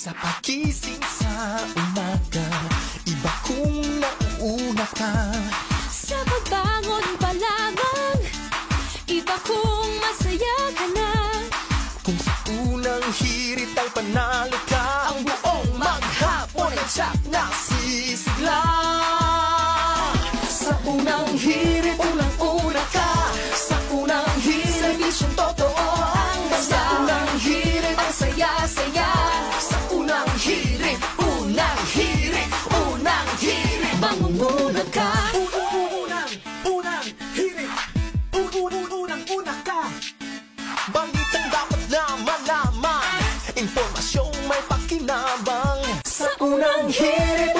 Sa pagising sa umaga, iba kung nauuna ka. Sa pagbangon pa lamang, iba kung masaya ka na. Kung sa unang hirit ay panalo ka, ang buong maghapon ay tiyak na sisigla. Sa unang hirit, unang-una ka. Sa unang hirit, serbisyong totoo ang banda. Sa unang hirit, ang saya-saya. Sa unang hirit, unang hirit, unang hirit, Mangunguna ka. Unang hirit, unang-una ka. Balitang dapat na malaman, impormasyong may pakinabang. Sa unang hirit,